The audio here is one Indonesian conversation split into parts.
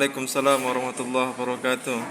Waalaikumsalam warahmatullahi wabarakatuh.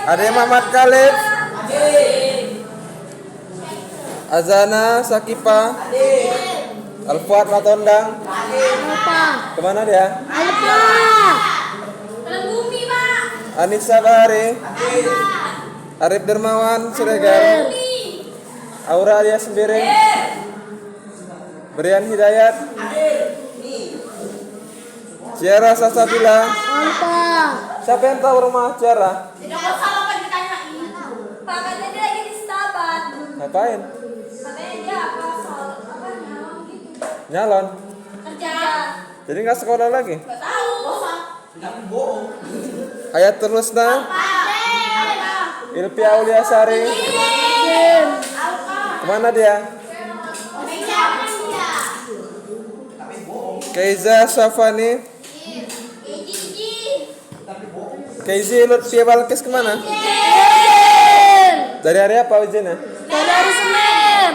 Ade Muhammad Khalid, Azana Sakipa, Alfuad Matondang. Kemana dia? Anissa Bahari, Arif Dermawan Siregar, Aura Alia Sembiring, Brian Hidayat, Ciara Sasabila. Siapa yang tahu rumah Ciara? Tidak usah apa ditanyain. Makanya dia lagi di Starbucks. Ngapain? Katanya dia apa soal apa nyalon gitu. Nyalon. Kerja. Jadi nggak sekolah lagi? Gak tahu. Bosan. Ayat terusna. Ilpi Aulia Sari. Kemana dia? Keiza Syafani. Keizi Lutfia Balkis kemana? Dari hari apa ujiannya? Dari hari Senin.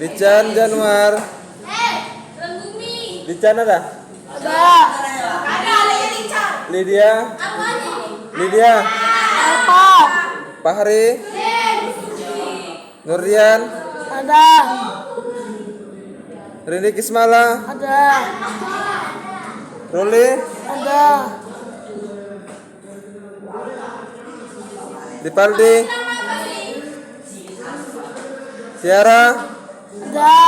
Dican Januar. Bumi. Dican ada? Ada. Ada yang dicar. Lydia. Lydia. Apa? Fahri. Nurdian. Ada. Rini Kismala. Ada. Ruli. Ada. Dipaldi. Tiara. Ada.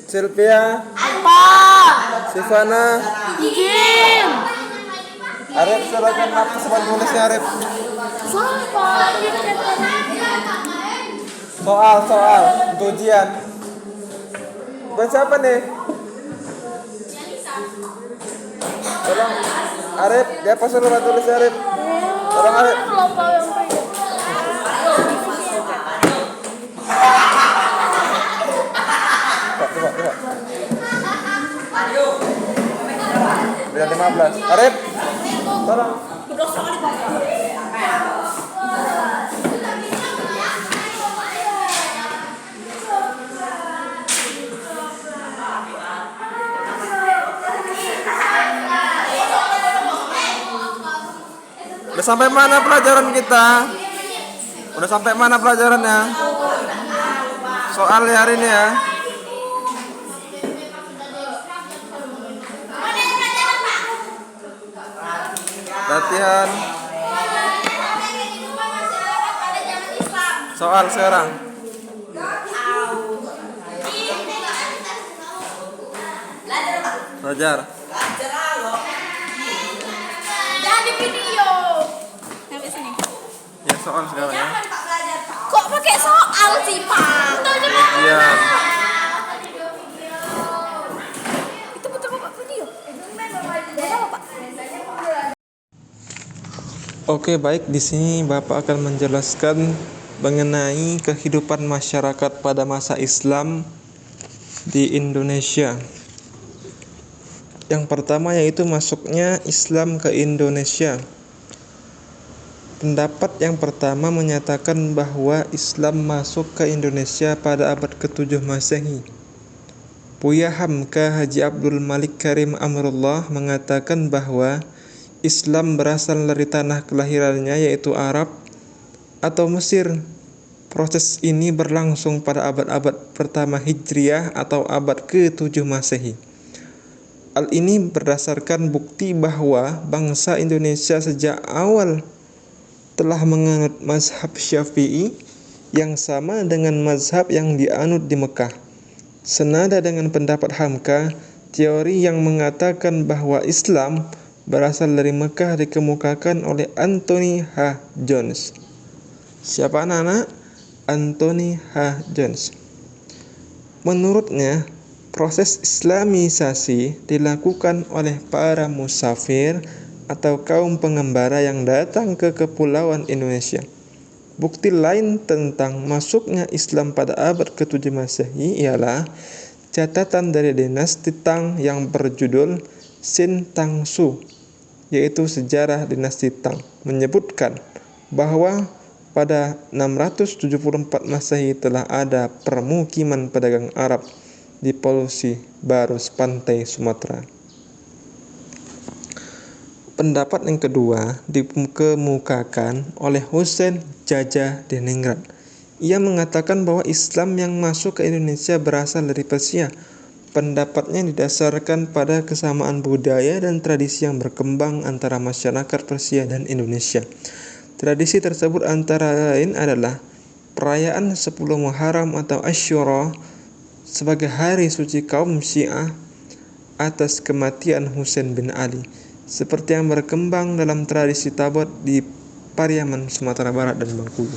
Sylvia. Apa? Sivana. Izin. Arif silakan apa sempat tulisnya Arif. Soal untuk ujian. Buat siapa nih? Tolong Arif, dia pas suruh tulis Arif. Tolong Arif. Coba. Biar 15. Arif. Tolong. Udah sampai mana pelajaran kita? Udah sampai mana pelajarannya? Soal hari ini ya. Latihan. Soal sekarang. Belajar. Jangan di video. Sampai sini. Ya soal sekarang ya. Kok pakai soal sih, Pak? Iya. Itu betul Bapak video. Betul, Pak. Oke, baik, di sini Bapak akan menjelaskan mengenai kehidupan masyarakat pada masa Islam di Indonesia. Yang pertama yaitu masuknya Islam ke Indonesia. Pendapat yang pertama menyatakan bahwa Islam masuk ke Indonesia pada abad ke-7 Masehi. Buya Hamka Haji Abdul Malik Karim Amrullah mengatakan bahwa Islam berasal dari tanah kelahirannya yaitu Arab atau Mesir. Proses ini berlangsung pada abad-abad pertama Hijriah atau abad ke-7 Masehi. Hal ini berdasarkan bukti bahwa bangsa Indonesia sejak awal telah menganut mazhab Syafi'i yang sama dengan mazhab yang dianut di Mekah. Senada dengan pendapat Hamka, teori yang mengatakan bahwa Islam berasal dari Mekah dikemukakan oleh Anthony H. Jones. Siapa anak-anak? Anthony H. Jones. Menurutnya, proses Islamisasi dilakukan oleh para musafir atau kaum pengembara yang datang ke kepulauan Indonesia. Bukti lain tentang masuknya Islam pada abad ke-7 Masehi ialah catatan dari dinasti Tang yang berjudul Sin Tang Su, yaitu sejarah dinasti Tang, menyebutkan bahwa pada 674 Masehi telah ada permukiman pedagang Arab di Polusi Barus pantai Sumatera. Pendapat yang kedua dikemukakan oleh Hussein Jaja Diningrat. Ia mengatakan bahwa Islam yang masuk ke Indonesia berasal dari Persia. Pendapatnya didasarkan pada kesamaan budaya dan tradisi yang berkembang antara masyarakat Persia dan Indonesia. Tradisi tersebut antara lain adalah perayaan 10 Muharram atau Asyura sebagai hari suci kaum Syiah atas kematian Husain bin Ali, seperti yang berkembang dalam tradisi Tabot di Pariaman, Sumatera Barat dan Bengkulu.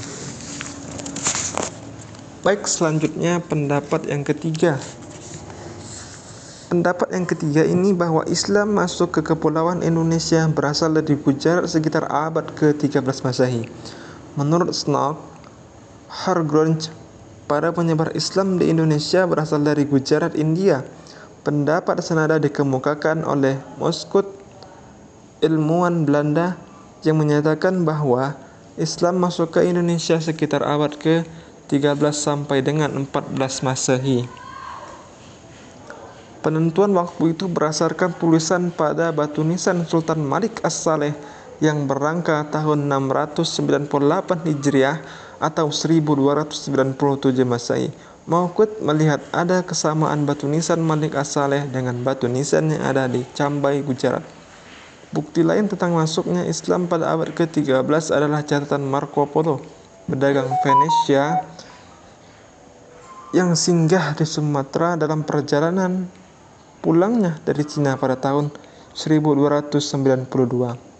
Baik, selanjutnya pendapat yang ketiga. Pendapat yang ketiga ini bahwa Islam masuk ke kepulauan Indonesia berasal dari Gujarat sekitar abad ke-13 Masehi. Menurut Snook Hargrunge, para penyebar Islam di Indonesia berasal dari Gujarat, India. Pendapat senada dikemukakan oleh Moskut, ilmuwan Belanda, yang menyatakan bahwa Islam masuk ke Indonesia sekitar abad ke-13 sampai dengan 14 Masehi. Penentuan waktu itu berdasarkan tulisan pada batu nisan Sultan Malik As-Saleh yang berangka tahun 698 Hijriah atau 1297 Masehi. Mauqut melihat ada kesamaan batu nisan Malik As-Saleh dengan batu nisan yang ada di Cambai, Gujarat. Bukti lain tentang masuknya Islam pada abad ke-13 adalah catatan Marco Polo, pedagang Venesia yang singgah di Sumatera dalam perjalanan pulangnya dari Cina pada tahun 1292.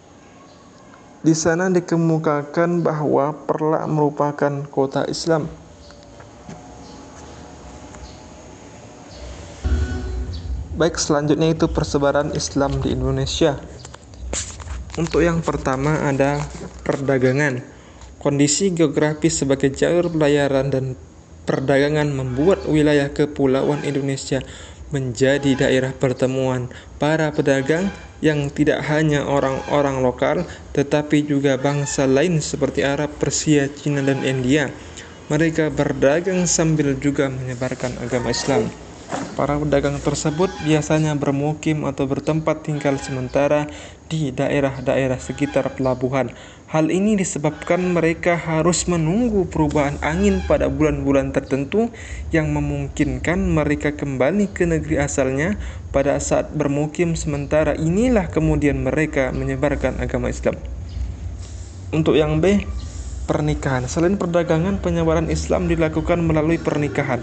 Di sana dikemukakan bahwa Perlak merupakan kota Islam. Baik, selanjutnya itu persebaran Islam di Indonesia. Untuk yang pertama ada perdagangan. Kondisi geografis sebagai jalur pelayaran dan perdagangan membuat wilayah kepulauan Indonesia menjadi daerah pertemuan para pedagang yang tidak hanya orang-orang lokal tetapi juga bangsa lain seperti Arab, Persia, Cina, dan India. Mereka berdagang sambil juga menyebarkan agama Islam. Para pedagang tersebut biasanya bermukim atau bertempat tinggal sementara di daerah-daerah sekitar pelabuhan. Hal ini disebabkan mereka harus menunggu perubahan angin pada bulan-bulan tertentu yang memungkinkan mereka kembali ke negeri asalnya pada saat bermukim sementara. Inilah kemudian mereka menyebarkan agama Islam. Untuk yang B, pernikahan. Selain perdagangan, penyebaran Islam dilakukan melalui pernikahan.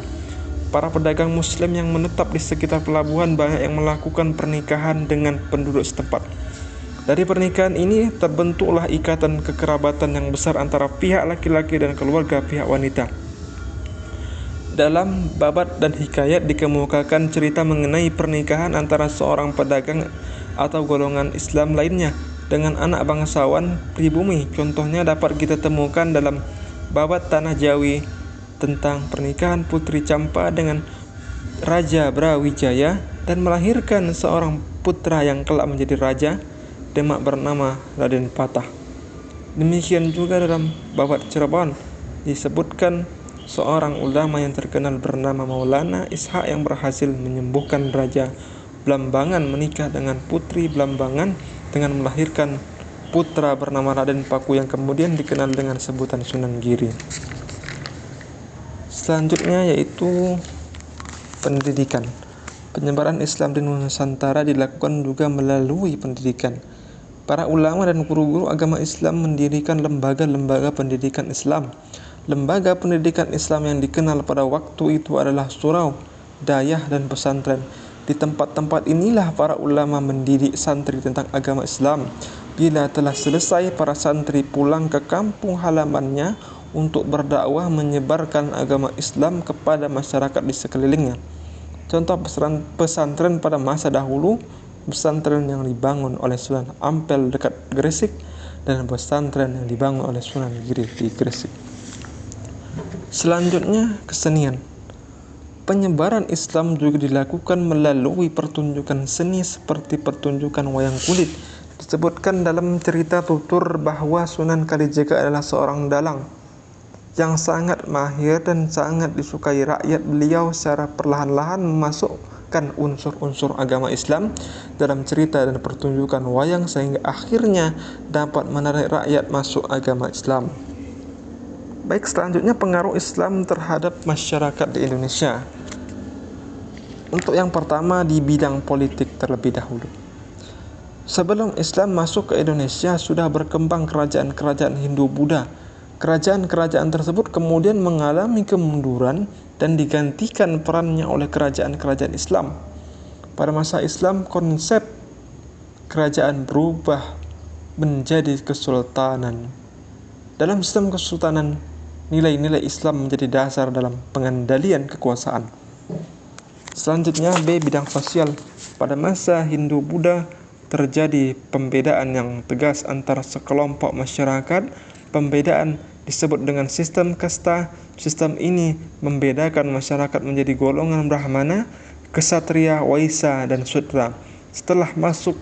Para pedagang muslim yang menetap di sekitar pelabuhan banyak yang melakukan pernikahan dengan penduduk setempat. Dari pernikahan ini terbentuklah ikatan kekerabatan yang besar antara pihak laki-laki dan keluarga pihak wanita. Dalam babat dan hikayat dikemukakan cerita mengenai pernikahan antara seorang pedagang atau golongan Islam lainnya dengan anak bangsawan pribumi. Contohnya dapat kita temukan dalam babat Tanah Jawi tentang pernikahan Putri Campa dengan Raja Brawijaya dan melahirkan seorang putra yang kelak menjadi raja Demak bernama Raden Patah. Demikian juga dalam babat Cirebon disebutkan seorang ulama yang terkenal bernama Maulana Ishak yang berhasil menyembuhkan Raja Blambangan menikah dengan Putri Blambangan dengan melahirkan putra bernama Raden Paku yang kemudian dikenal dengan sebutan Sunan Giri. Selanjutnya yaitu pendidikan. Penyebaran Islam di Nusantara dilakukan juga melalui pendidikan. Para ulama dan guru-guru agama Islam mendirikan lembaga-lembaga pendidikan Islam. Lembaga pendidikan Islam yang dikenal pada waktu itu adalah surau, dayah, dan pesantren. Di tempat-tempat inilah para ulama mendidik santri tentang agama Islam. Bila telah selesai, para santri pulang ke kampung halamannya untuk berdakwah menyebarkan agama Islam kepada masyarakat di sekelilingnya. Contoh pesantren pada masa dahulu, pesantren yang dibangun oleh Sunan Ampel dekat Gresik dan pesantren yang dibangun oleh Sunan Giri di Gresik. Selanjutnya, kesenian. Penyebaran Islam juga dilakukan melalui pertunjukan seni seperti pertunjukan wayang kulit. Disebutkan dalam cerita tutur bahwa Sunan Kalijaga adalah seorang dalang yang sangat mahir dan sangat disukai rakyat. Beliau secara perlahan-lahan memasukkan unsur-unsur agama Islam dalam cerita dan pertunjukan wayang sehingga akhirnya dapat menarik rakyat masuk agama Islam. Baik, selanjutnya pengaruh Islam terhadap masyarakat di Indonesia. Untuk yang pertama di bidang politik terlebih dahulu. Sebelum Islam masuk ke Indonesia sudah berkembang kerajaan-kerajaan Hindu-Buddha. Kerajaan-kerajaan tersebut kemudian mengalami kemunduran dan digantikan perannya oleh kerajaan-kerajaan Islam. Pada masa Islam, konsep kerajaan berubah menjadi kesultanan. Dalam sistem kesultanan, nilai-nilai Islam menjadi dasar dalam pengendalian kekuasaan. Selanjutnya B. Bidang sosial. Pada masa Hindu-Buddha terjadi pembedaan yang tegas antara sekelompok masyarakat. Pembedaan disebut dengan sistem kasta. Sistem ini membedakan masyarakat menjadi golongan Brahmana, Ksatria, Waisya, dan Sudra. Setelah masuk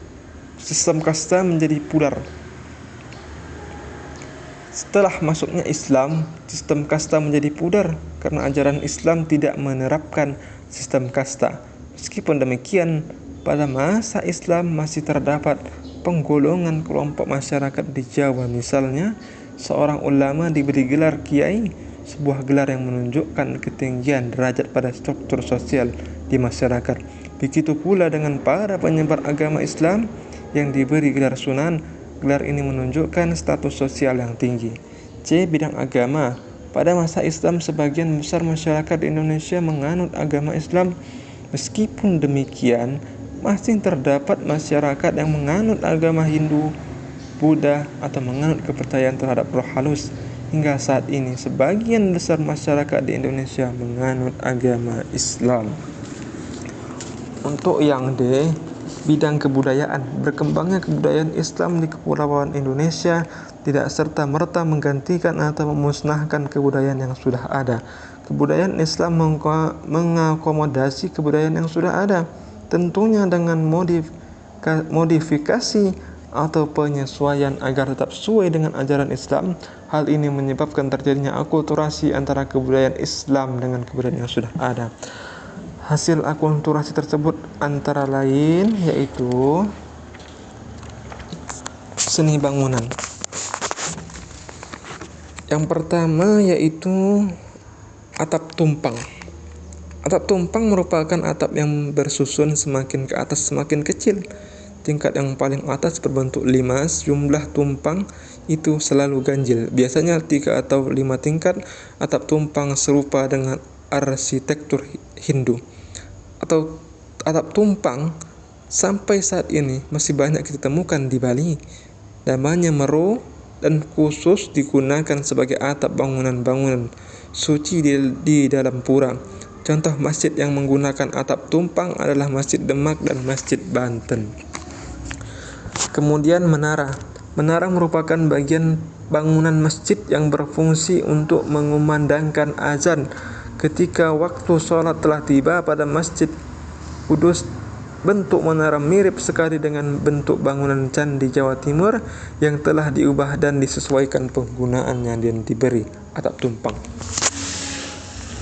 sistem kasta menjadi pudar. Setelah masuknya Islam, sistem kasta menjadi pudar karena ajaran Islam tidak menerapkan sistem kasta. Meskipun demikian, pada masa Islam masih terdapat penggolongan kelompok masyarakat di Jawa. Misalnya, seorang ulama diberi gelar kiai, sebuah gelar yang menunjukkan ketinggian derajat pada struktur sosial di masyarakat. Begitu pula dengan para penyebar agama Islam yang diberi gelar sunan. Gelar ini menunjukkan status sosial yang tinggi. C. Bidang agama. Pada masa Islam, sebagian besar masyarakat di Indonesia menganut agama Islam. Meskipun demikian, masih terdapat masyarakat yang menganut agama Hindu, Buddha, atau menganut kepercayaan terhadap roh halus. Hingga saat ini, sebagian besar masyarakat di Indonesia menganut agama Islam. Untuk yang D, bidang kebudayaan. Berkembangnya kebudayaan Islam di Kepulauan Indonesia tidak serta-merta menggantikan atau memusnahkan kebudayaan yang sudah ada. Kebudayaan Islam mengakomodasi kebudayaan yang sudah ada, tentunya dengan modifikasi atau penyesuaian agar tetap sesuai dengan ajaran Islam. Hal ini menyebabkan terjadinya akulturasi antara kebudayaan Islam dengan kebudayaan yang sudah ada. Hasil akulturasi tersebut antara lain yaitu seni bangunan. Yang pertama yaitu atap tumpang. Atap tumpang merupakan atap yang bersusun semakin ke atas semakin kecil. Tingkat yang paling atas berbentuk 5, jumlah tumpang itu selalu ganjil. Biasanya 3 atau 5 tingkat. Atap tumpang serupa dengan arsitektur Hindu. Atau atap tumpang sampai saat ini masih banyak kita temukan di Bali. Namanya Mero dan khusus digunakan sebagai atap bangunan-bangunan suci di dalam pura. Contoh masjid yang menggunakan atap tumpang adalah Masjid Demak dan Masjid Banten. Kemudian menara. Menara merupakan bagian bangunan masjid yang berfungsi untuk mengumandangkan azan ketika waktu sholat telah tiba pada Masjid Kudus. Bentuk menara mirip sekali dengan bentuk bangunan Candi Jawa Timur yang telah diubah dan disesuaikan penggunaannya dan diberi atap tumpang.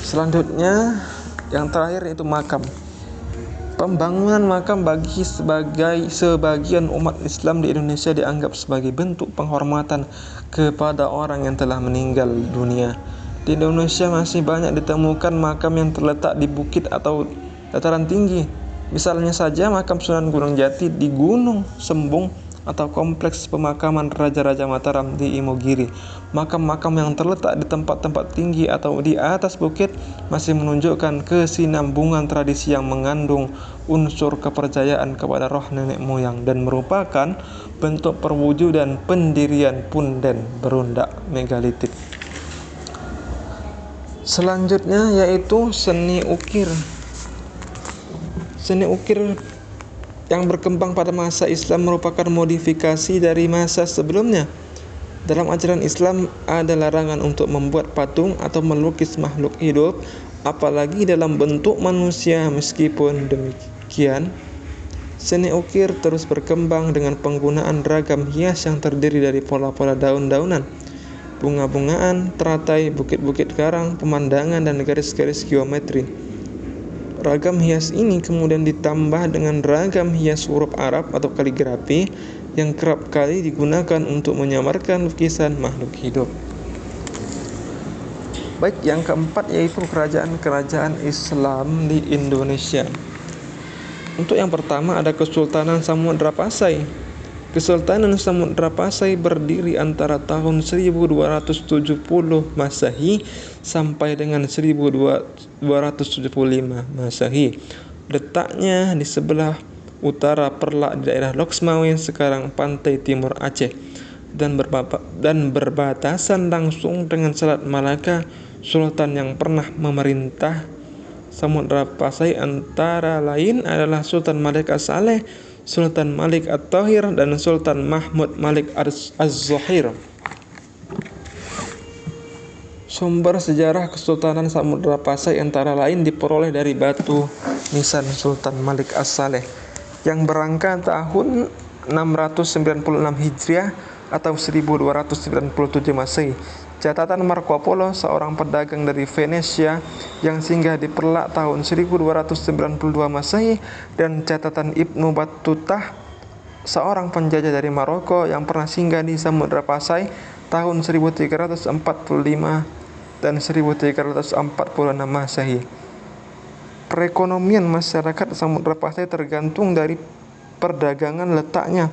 Selanjutnya yang terakhir yaitu makam. Pembangunan makam bagi sebagian umat Islam di Indonesia dianggap sebagai bentuk penghormatan kepada orang yang telah meninggal dunia. Di Indonesia masih banyak ditemukan makam yang terletak di bukit atau dataran tinggi. Misalnya saja makam Sunan Gunung Jati di Gunung Sembung atau kompleks pemakaman Raja-Raja Mataram di Imogiri. Makam-makam yang terletak di tempat-tempat tinggi atau di atas bukit masih menunjukkan kesinambungan tradisi yang mengandung unsur kepercayaan kepada roh nenek moyang dan merupakan bentuk perwujudan pendirian punden berundak megalitik. Selanjutnya yaitu seni ukir. Seni ukir yang berkembang pada masa Islam merupakan modifikasi dari masa sebelumnya. Dalam ajaran Islam ada larangan untuk membuat patung atau melukis makhluk hidup, apalagi dalam bentuk manusia. Meskipun demikian, seni ukir terus berkembang dengan penggunaan ragam hias yang terdiri dari pola-pola daun-daunan, bunga-bungaan, teratai, bukit-bukit karang, pemandangan, dan garis-garis geometri. Ragam hias ini kemudian ditambah dengan ragam hias huruf Arab atau kaligrafi yang kerap kali digunakan untuk menyamarkan lukisan makhluk hidup. Baik, yang keempat yaitu kerajaan-kerajaan Islam di Indonesia. Untuk yang pertama ada Kesultanan Samudra Pasai. Kesultanan Samudra Pasai berdiri antara tahun 1270 Masehi sampai dengan 1275 Masehi. Letaknya di sebelah utara Perlak di daerah Loksmawe, sekarang pantai timur Aceh, dan berbatasan langsung dengan Selat Malaka. Sultan yang pernah memerintah Samudra Pasai antara lain adalah Sultan Malik As-Saleh, Sultan Malik At-Tahir, dan Sultan Mahmud Malik Az-Zahir. Sumber sejarah Kesultanan Samudra Pasai antara lain diperoleh dari batu nisan Sultan Malik As-Saleh yang berangka tahun 696 Hijriah atau 1297 Masehi. Catatan Marco Polo, seorang pedagang dari Venesia yang singgah di Perlak tahun 1292 Masehi, dan catatan Ibnu Battutah, seorang penjajah dari Maroko yang pernah singgah di Samudra Pasai tahun 1345 dan 1346 Masehi. Perekonomian masyarakat Samudra Pasai tergantung dari perdagangan. Letaknya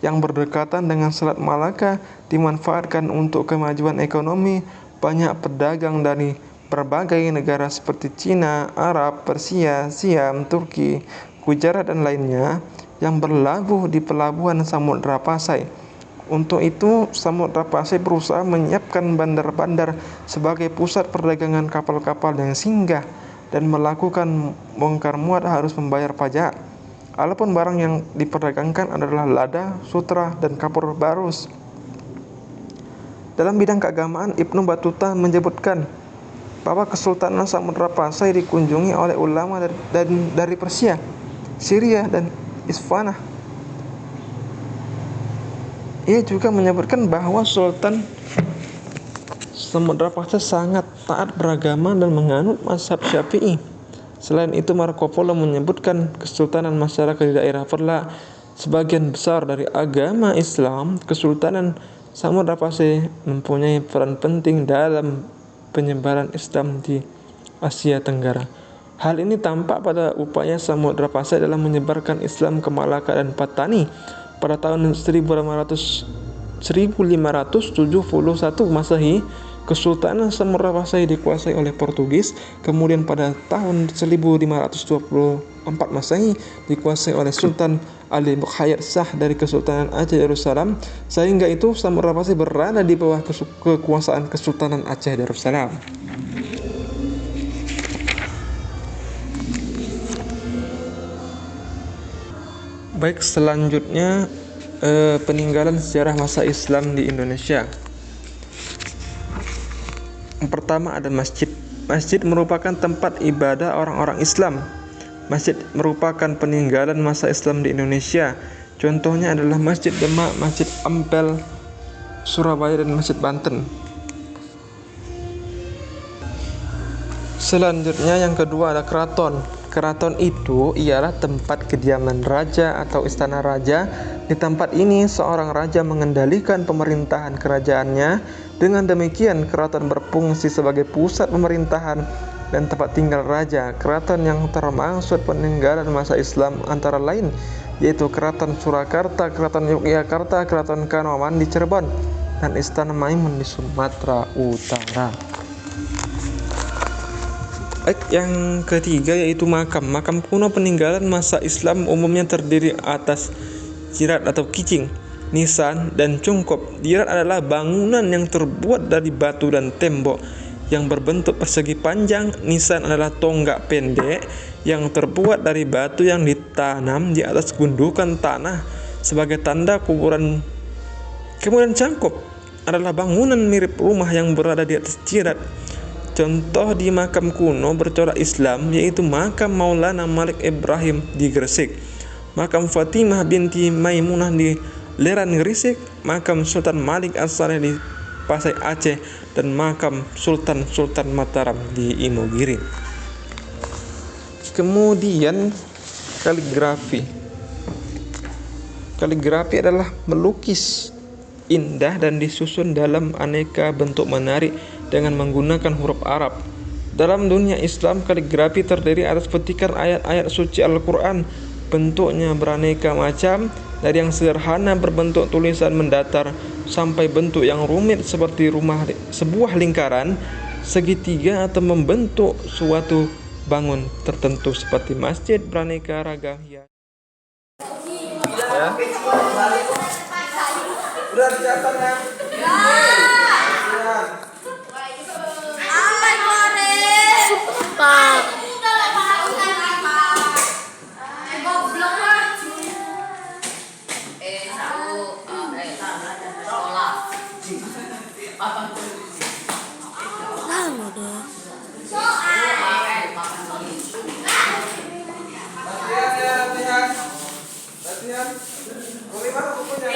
yang berdekatan dengan Selat Malaka dimanfaatkan untuk kemajuan ekonomi. Banyak pedagang dari berbagai negara seperti Cina, Arab, Persia, Siam, Turki, Gujarat, dan lainnya yang berlabuh di pelabuhan Samudra Pasai. Untuk itu, Samudra Pasai berusaha menyiapkan bandar-bandar sebagai pusat perdagangan kapal-kapal yang singgah dan melakukan bongkar muat harus membayar pajak. Adapun barang yang diperdagangkan adalah lada, sutra, dan kapur barus. Dalam bidang keagamaan, Ibnu Battuta menyebutkan bahwa Kesultanan Samudra Pasai dikunjungi oleh ulama dari Persia, Syria, dan Isfahan. Ia juga menyebutkan bahwa Sultan Samudra Pasai sangat taat beragama dan menganut mazhab Syafi'i. Selain itu, Marco Polo menyebutkan Kesultanan masyarakat di daerah Perlak sebagian besar dari agama Islam. Kesultanan Samudra Pasai mempunyai peran penting dalam penyebaran Islam di Asia Tenggara. Hal ini tampak pada upaya Samudra Pasai dalam menyebarkan Islam ke Malaka dan Patani pada tahun 1571 Masehi Kesultanan Samurawasai dikuasai oleh Portugis, kemudian pada tahun 1524 Masehi dikuasai oleh Sultan Ali Muhayyad Shah dari Kesultanan Aceh Darussalam, sehingga itu Samurawasai berada di bawah kekuasaan Kesultanan Aceh Darussalam. Baik, selanjutnya peninggalan sejarah masa Islam di Indonesia. Yang pertama ada masjid. Masjid merupakan tempat ibadah orang-orang Islam. Masjid merupakan peninggalan masa Islam di Indonesia. Contohnya adalah Masjid Demak, Masjid Ampel, Surabaya, dan Masjid Banten. Selanjutnya yang kedua ada keraton. Keraton itu ialah tempat kediaman raja atau istana raja. Di tempat ini seorang raja mengendalikan pemerintahan kerajaannya. Dengan demikian keraton berfungsi sebagai pusat pemerintahan dan tempat tinggal raja. Keraton yang termaksud peninggalan masa Islam antara lain yaitu Keraton Surakarta, Keraton Yogyakarta, Keraton Kanoman di Cirebon, dan Istana Maimun di Sumatera Utara. Baik, yang ketiga yaitu makam. Makam kuno peninggalan masa Islam umumnya terdiri atas jirat atau kicing, nisan, dan cungkup. Jirat adalah bangunan yang terbuat dari batu dan tembok yang berbentuk persegi panjang. Nisan adalah tonggak pendek yang terbuat dari batu yang ditanam di atas gundukan tanah sebagai tanda kuburan. Kemudian cangkup adalah bangunan mirip rumah yang berada di atas jirat. Contoh di makam kuno bercorak Islam yaitu makam Maulana Malik Ibrahim di Gresik, makam Fatimah binti Maimunah di Leran Gresik, makam Sultan Malik As-Saleh di Pasai Aceh, dan makam Sultan Mataram di Imogiri. Kemudian kaligrafi. Kaligrafi adalah melukis indah dan disusun dalam aneka bentuk menarik dengan menggunakan huruf Arab. Dalam dunia Islam, kaligrafi terdiri atas petikan ayat-ayat suci Al-Quran. Bentuknya beraneka macam, dari yang sederhana berbentuk tulisan mendatar sampai bentuk yang rumit seperti sebuah lingkaran, segitiga, atau membentuk suatu bangun tertentu seperti masjid beraneka ragam hias. Ya. Udah siapkan ya. Pak. Lama deh. Latihan. Boleh mana bukunya?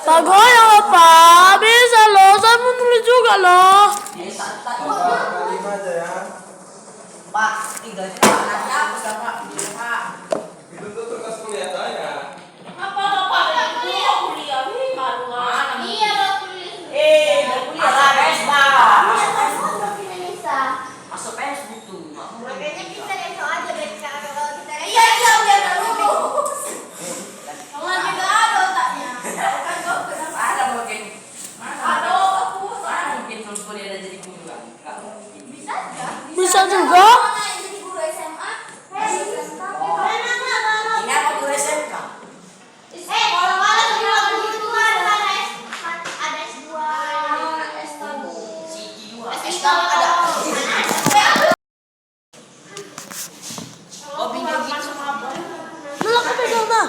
Pak goyang loh Pak, bisa loh, saya mau nulis juga loh. Lima aja ya. Pak, 3 juta nanti aku sama Pak. Itu tuh tugas kuliah saya. Apa Pak? Kuliah. Malu nggak? Iya, mau kuliah. Ada Facebook. Masuk Facebook tuh. Makanya kita besok aja baca kalau kita. Iya, udah dulu. Kalau kita ada otaknya. Kan kau kenapa? Ada mungkin. Ada aku. Mana mungkin terus kuliah dan jadi guru kan? Nggak mungkin. Bisa aja. Bisa juga. Jadi guru SMA. Ini apa guru SMK? Kalau gitu ada S2, S1. CI2. S3 ada. ada. Oh, video gitu sama apa? Dulu aku pegang dah.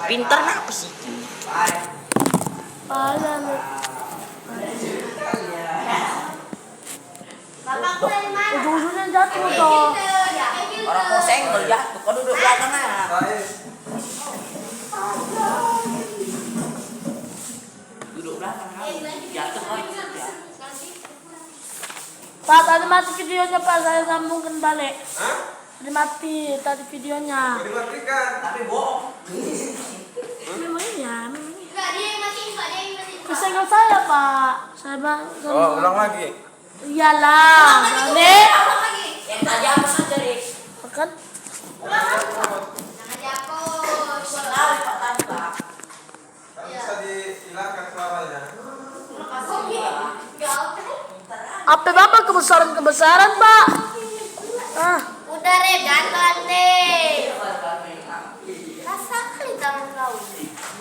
Pinter nak apa sih? Baik. Ada nih. Bapakku dari mana? Ujung-ujungnya jatuh toh. Orang mau senggol jatuh, kau duduk belakang aja. Baik. Duduk belakang aja. Jatuh kau itu. Pak, tadi mati videonya Pak, saya sambungkan balik. Hah? Tadi mati tadi videonya. Dimatikan. Tapi bohong. Memang iya, memang iya. Enggak, dia yang matiin, Pak. Dia yang matiin. Kesenggol saya Pak. Saya bang. Oh, ulang lagi. Iyalah, Dek. Lagi. Yang tadi apa saja, Rik? Makan. Jangan jatuh. Sekali Pak tadi Pak. Kan bisa dihilangkan suaranya. Apa Bapak kebesaran Pak? Ah, Udah, Re, jangan deh. Rasa kali tangan kau.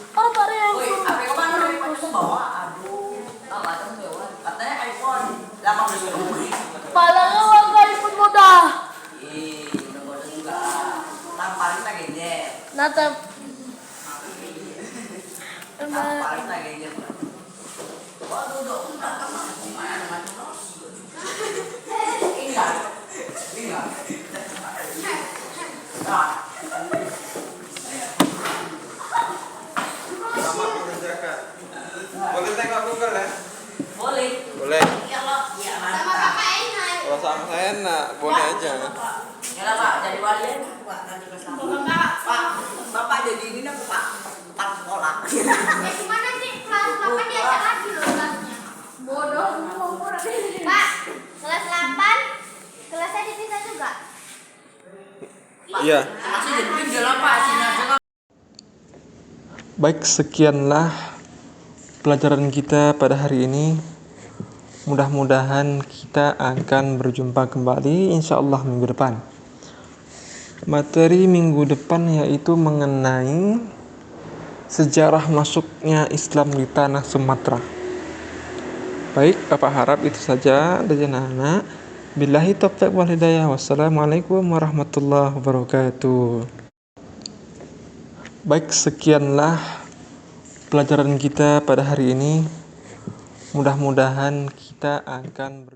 oh Pak yang Woi, apa kemana Rik? Aku bawa. Aduh. Apa tuh bawa? Katanya iPhone 18 palanya warga iPhone mudah. udah bodoh juga. Tamparin tak gadget. Nata. Tamparin tak gadget. Wah, duduk. Mana macam Enggak. Enggak. Nah. Selamat mengerjakan. Boleh tengok Google ya? Boleh. Boleh. Iya loh. Iya Sama mantap. kakak enak. Kalau sama saya enak, boleh aja. Ya lah Pak, jadi wali enak Pak nanti kelas 8. Pak, Bapak jadi ini aku Pak. Pak sekolah. Ya gimana sih? Kelas 8 diajak lagi loh kelasnya. Bodoh. Pak, kelas 8 kelasnya dipisah juga. Iya. Masih jadi pinjol Pak, sini aja. Baik, sekianlah pelajaran kita pada hari ini. Mudah-mudahan kita akan berjumpa kembali insyaallah minggu depan. Materi minggu depan yaitu mengenai sejarah masuknya Islam di tanah Sumatera. Baik, Bapak harap itu saja dari anak-anak. Billahi taufiq wal hidayah. Wassalamualaikum warahmatullahi wabarakatuh. Baik, sekianlah pelajaran kita pada hari ini. Mudah-mudahan kita akan